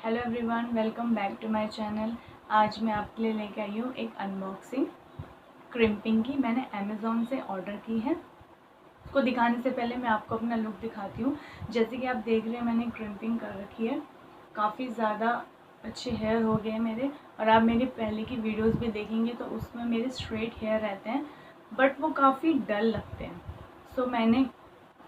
Hello everyone, welcome back to my channel. आज मैं आपके लिए लेके आई हूँ एक अनबॉक्सिंग क्रिम्पिंग की। मैंने अमेज़ॉन से ऑर्डर की है। उसको दिखाने से पहले मैं आपको अपना लुक दिखाती हूँ। जैसे कि आप देख रहे हैं, मैंने क्रिम्पिंग कर रखी है। काफ़ी ज़्यादा अच्छे हेयर हो गए मेरे, और आप मेरी पहले की वीडियोस भी देखेंगे तो उसमें मेरे स्ट्रेट हेयर रहते हैं, बट वो काफ़ी डल लगते हैं। सो मैंने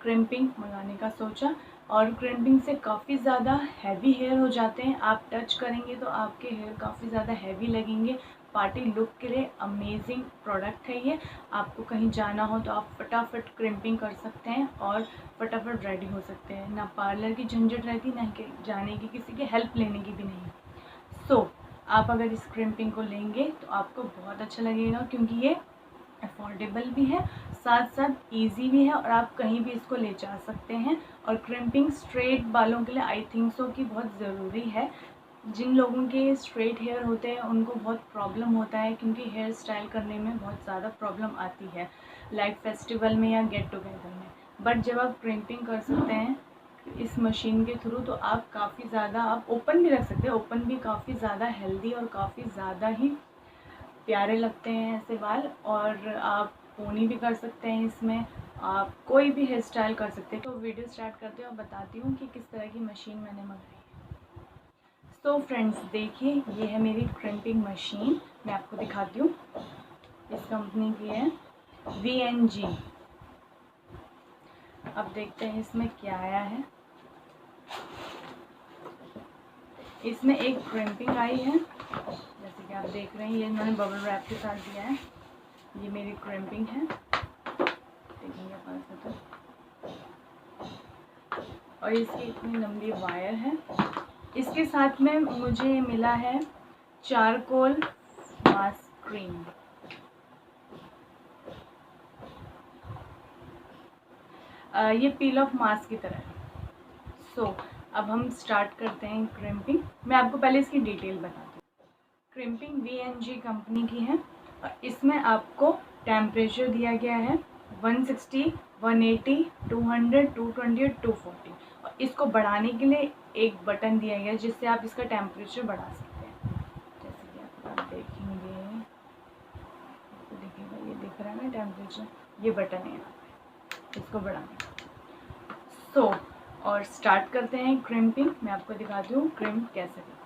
क्रिम्पिंग मंगाने का सोचा, और क्रिम्पिंग से काफ़ी ज़्यादा हैवी हेयर हो जाते हैं। आप टच करेंगे तो आपके हेयर काफ़ी ज़्यादा हैवी लगेंगे। पार्टी लुक के लिए अमेजिंग प्रोडक्ट है ये। आपको कहीं जाना हो तो आप फटाफट क्रिम्पिंग कर सकते हैं और फटाफट रेडी हो सकते हैं। ना पार्लर की झंझट रहती, ना जाने की, किसी की हेल्प लेने की भी नहीं। आप अगर इस क्रिम्पिंग को लेंगे तो आपको बहुत अच्छा लगेगा, क्योंकि ये अफोर्डेबल भी है, साथ साथ इजी भी है, और आप कहीं भी इसको ले जा सकते हैं। और क्रिम्पिंग स्ट्रेट बालों के लिए आई थिंक सो कि बहुत ज़रूरी है। जिन लोगों के स्ट्रेट हेयर होते हैं उनको बहुत प्रॉब्लम होता है, क्योंकि हेयर स्टाइल करने में बहुत ज़्यादा प्रॉब्लम आती है, लाइक फेस्टिवल में या गेट टुगेदर में। बट जब आप क्रिम्पिंग कर सकते हैं इस मशीन के थ्रू, तो आप काफ़ी ज़्यादा, आप ओपन भी रख सकते हैं। ओपन भी काफ़ी ज़्यादा हेल्दी और काफ़ी ज़्यादा ही प्यारे लगते हैं ऐसे बाल। और आप पोनी भी कर सकते हैं इसमें, आप कोई भी हेयर स्टाइल कर सकते हैं। तो वीडियो स्टार्ट करते हैं और बताती हूँ कि किस तरह की मशीन मैंने मंगाई है। तो फ्रेंड्स देखिए, ये है मेरी क्रिम्पिंग मशीन। मैं आपको दिखाती हूँ। इस कंपनी की है VNG। अब देखते हैं इसमें क्या आया है। इसमें एक क्रिम्पिंग आई है, जैसे कि आप देख रहे हैं। ये इन्होंने बबल रैप के साथ दिया है। ये मेरी क्रिम्पिंग है, देखेंगे पास से तो। और इसकी इतनी लंबी वायर है। इसके साथ में मुझे मिला है चारकोल मास्क क्रीम। ये पील ऑफ मास्क की तरह है। अब हम स्टार्ट करते हैं क्रिम्पिंग। मैं आपको पहले इसकी डिटेल बताती हूँ। क्रिम्पिंग VNG कंपनी की है, और इसमें आपको टेम्परेचर दिया गया है 160, 180, 200, 220 और 240। और इसको बढ़ाने के लिए एक बटन दिया गया है, जिससे आप इसका टेम्परेचर बढ़ा सकते हैं। जैसे कि आप देखेंगे, देखिएगा, ये दिख रहा है ना टेम्परेचर, ये बटन है यहाँ पे, इसको बढ़ाने का। और स्टार्ट करते हैं क्रिम्पिंग। मैं आपको दिखाती हूँ क्रिम्प कैसे करते हैं।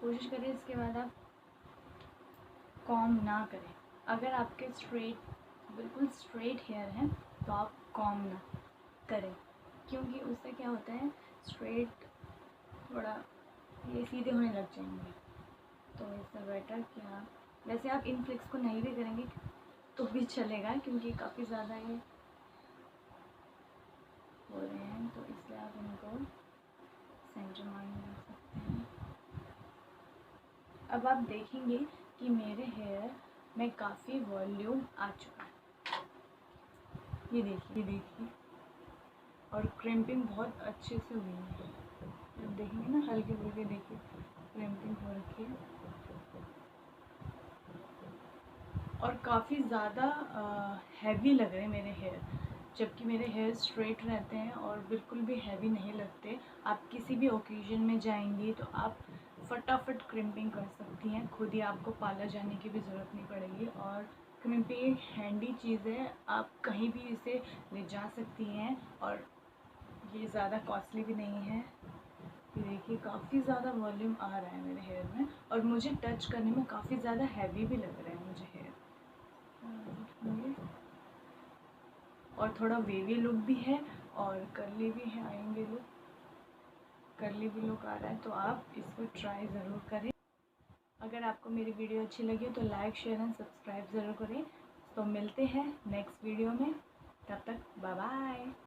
कोशिश करें इसके बाद आप कॉम ना करें। अगर आपके बिल्कुल स्ट्रेट हेयर हैं तो आप कॉम ना करें, क्योंकि उससे क्या होता है स्ट्रेट थोड़ा ये सीधे होने लग जाएंगे। तो इससे बेटर कि आप वैसे आप इन फ्लिक्स को नहीं भी करेंगे तो भी चलेगा, क्योंकि काफ़ी ज़्यादा ये हो रहे हैं, तो इसलिए आप इनको सेंटर मार्क में रख सकते हैं। अब आप देखेंगे कि मेरे हेयर में काफ़ी वॉल्यूम आ चुका है। ये देखिए और क्रिम्पिंग बहुत अच्छे से हुई है। आप देखेंगे ना, हल्के फुल्के देखिए क्रिम्पिंग हो रखी है और काफ़ी ज़्यादा हैवी लग रहे हैं मेरे हेयर, जबकि मेरे हेयर स्ट्रेट रहते हैं और बिल्कुल भी हैवी नहीं लगते। आप किसी भी ओकेजन में जाएंगी तो आप फटाफट क्रिम्पिंग कर सकती हैं, खुद ही आपको पार्लर जाने की भी ज़रूरत नहीं पड़ेगी। और क्रिम्पिंग एक हैंडी चीज़ है, आप कहीं भी इसे ले जा सकती हैं और ये ज़्यादा कॉस्टली भी नहीं है। ये देखिए काफ़ी ज़्यादा वॉल्यूम आ रहा है मेरे हेयर में और मुझे टच करने में काफ़ी ज़्यादा हैवी भी लग रहा है मुझे हेयर। और थोड़ा वेवी लुक भी है और कर्ली भी है, आएंगे लुक, कर्ली भी लुक आ रहा है। तो आप इसको ट्राई ज़रूर करें। अगर आपको मेरी वीडियो अच्छी लगी तो लाइक शेयर एंड सब्सक्राइब ज़रूर करें। तो मिलते हैं नेक्स्ट वीडियो में, तब तक बाय बाय।